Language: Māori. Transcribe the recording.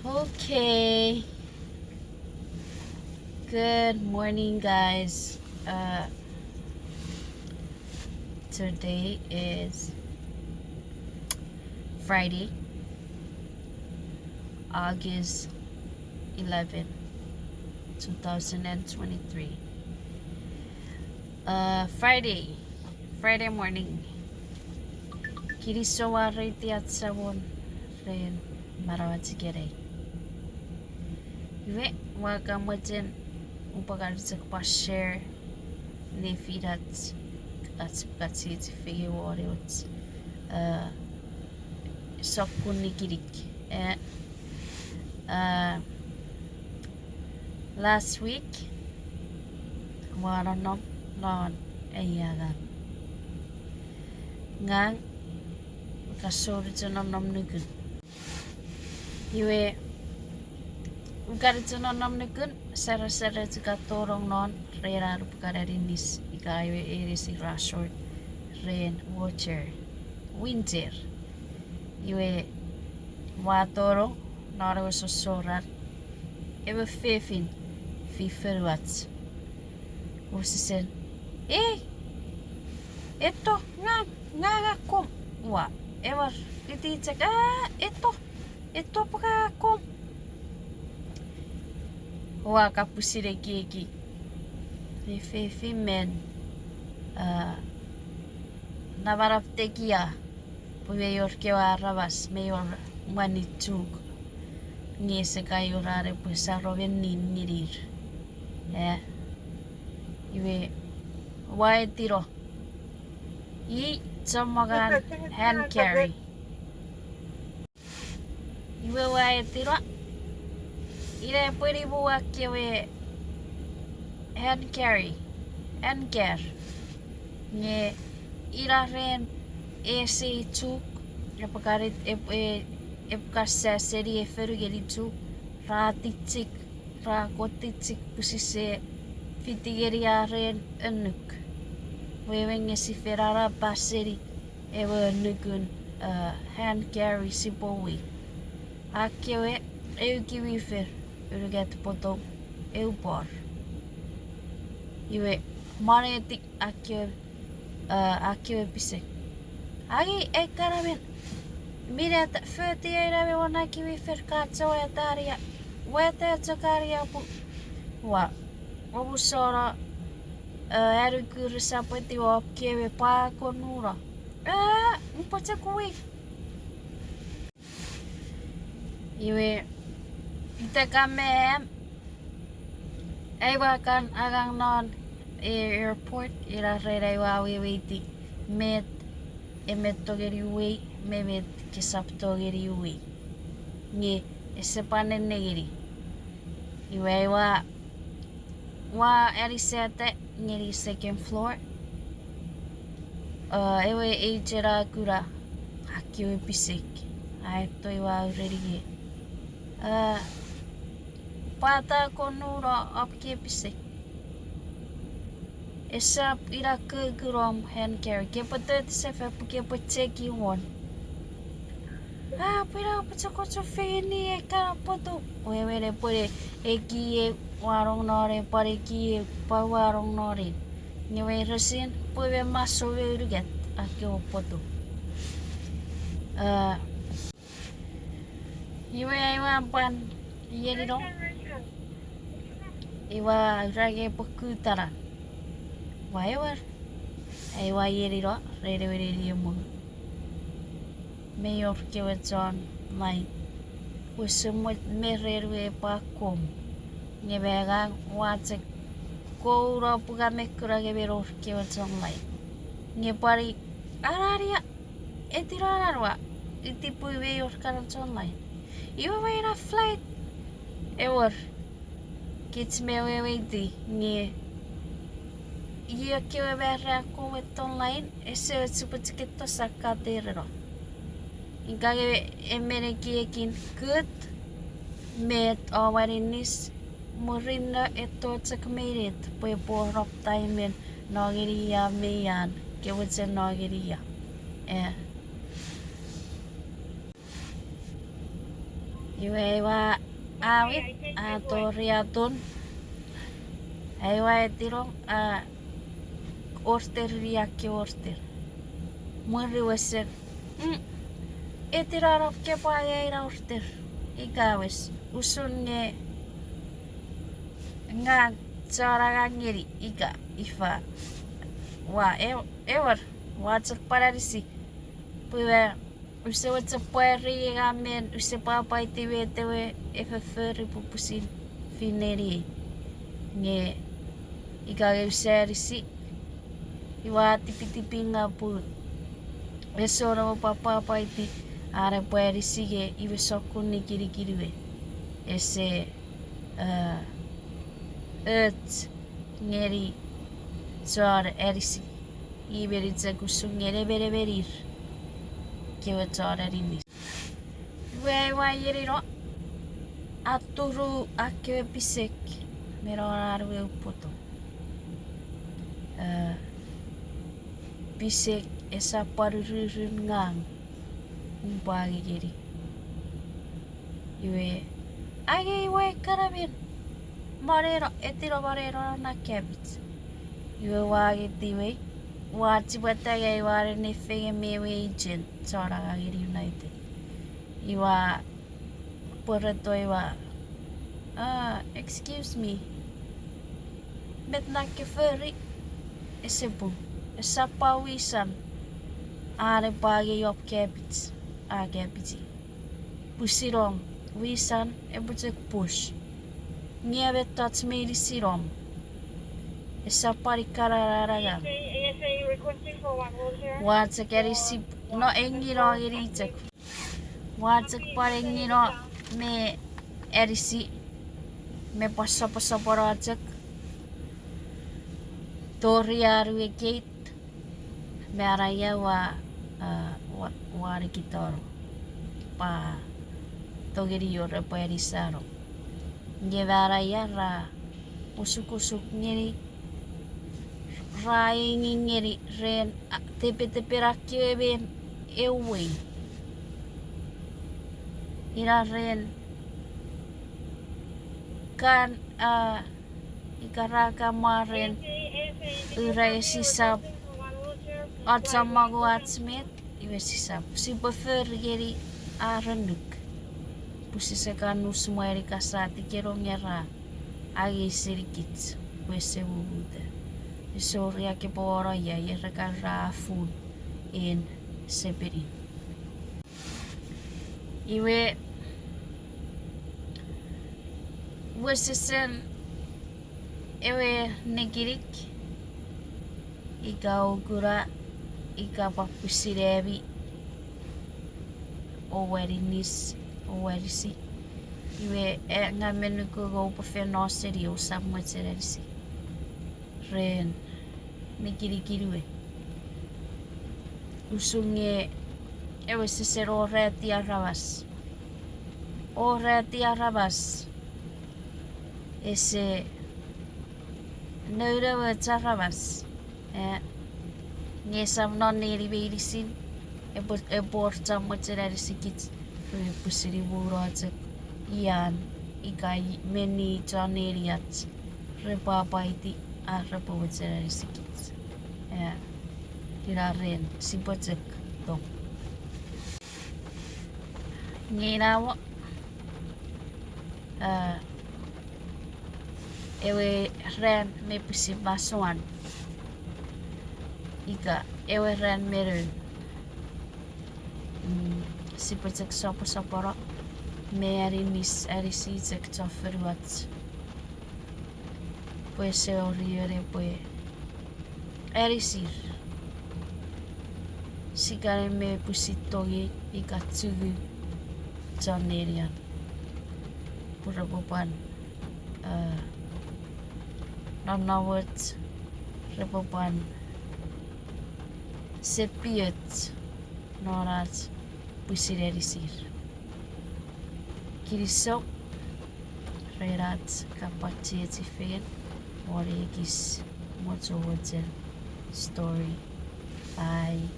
Okay. Good morning, guys. Today is Friday, August 11, 2023. Friday morning. Kirisowa reti at sabon ren marawatsigere. Iwe wagamwajen upagaritsak pa share ne fidat at katsit fige wariots sokkunni kirik. Last week waranom non ayagan ngang kasoritonom nom nugun iwe ugaritonom nugun sara tukatorong non rera rupkararinis ika iwe iris irashort rain watcher winter iwe watoro nara sosorar iwe fefin fiferwats usisen eto nga kom wa ever itiitsek eto paka kom wa kapusire kieki fefi men navaraptekia puveyor kewa aramas mayor manichuk ngese kayorare pusaroven ninnirir iwe waetiro I somagan hand carry iwe waetiro ire pwede buwa kewe hand care nge ira ren ese chuk epakarit epkasa seri eferugeri chuk ratitsik rakotitsik pusise fitigeri aren enuk wewenge si ferara baseri ewe nugun hand carry sipowi akewe kiwifer uruget poto eupor iwe manetik akewe pise agi ekaramen mire föti eirave wana kiwifer katsoa ja taria wete tsakaria pu wa obusora ärykyr sapeti opkewe paakonura upatsa kui iwe itakame aiwakan agang non airport ira rere wawi witi met emettogeri ui memet kisaptogeri ui nge esepanennegeri iwe wa erisete ngeri second floor ewe ejera kura hakiwe pisik aeto iwa urerige pata konura apke pisik esa ira kegurom hand carry kepatet sefe puke pacheki won pira pachokotso feni ekara poto wewere pore eki warong nore pare ki pawarong nore ngewe resin puwe maso weruget ake opoto iwa pan yeriro iwa rage pokutara waiwar iwa yeriro rere mu mayor kewetson mai usumut mererwe pakom ngebegang watsek kouro puga mekura gebero kewetson mai ngepari araria etirararwa itipu weyor karanson mai iwa waira flight ewer kids mewe weiti nge iya kewe berra kowet online ese supetiketo sakaterero ingage emere kiekin good met awarinis Morina ito sa kamirit po porop taimen nagiriya meyan kewet sa nagiriya Iwe wa awit atoriatun. Ewa etirong orter riaki orter. Muri wesen. Etirarok ke paeira orter. Ikawes usun nge nga cara ngiri ika ifa. Wa ever watsak pararisi. Puwe use watsak pueri gamen use papa itiwe tewe efeferi pupusin fineri. Nge ika usarisi. Iwa tipi-tipi nga pu. Besora mo papa iti are pueri sige iwe sokuni kiri-kiriwe. Ese ngeri soar erisi. Iberitsa kusung ngere berir. Kewe soar erinis. Iwe yeriro aturu akewe pisek. Merorarwe upoto. Pisek esa parururun ngang. Umpagi kiri. Iwe iwe karabin. Marero etiro marero na kebit. Iwe wagi tiwe. Wati bataga iware nefege mewe agent. Sora gagiri United. Iwa poreto iwa. Excuse me. Met na keferi. Esebu. Esa pawisan. Are pagi yop kebit. Kebiti. Pusirong. Wisan ebutek push. Nieve tots made sirom. Esa parikararaga. Watsak erisi no engiro eritek. Watsak parengiro me erisi me passa porajak. Toriaru gate. Me araya wa rekitoro. Pa togeri yore pa erisaro. Ngevara ra usuk ngeri raingi ngeri ren tepe rakebe ewe ira ren kan ikaraka maren ura sisap atsamago atsmet iwe sisap si prefer geri arenduk pusi sekanu semua eri kasati kerongera agi sirikit wese wubuda isoria ke pora ya rekara food in seperin iwe wese sen ewe negirik ika ogura ika papusirebi owerinis owerisi iwe ngamenu ko go pofenoseri o samwetserisi ren mikirikiriwe usunge ewe sesero reti arabas ese Nēūnēw arabas ngesam non neri beirisin ebor samwetserisi kits pusiri burajak ian ikai meni chaneriat repapa iti repawetserari sikit tiraren sipojek tong nginawo ewe ren me pusip masuan ika ewe ren meron sipojek saporo me arinis arisi cek choferuat pues se oriere pues erisir sikare me pusitoge ikatsugu chanerian purapopan nanawat repopan sepiet norat pusirerisir Kirisok rerat kapacit ifin Warigis mojo story. Bye.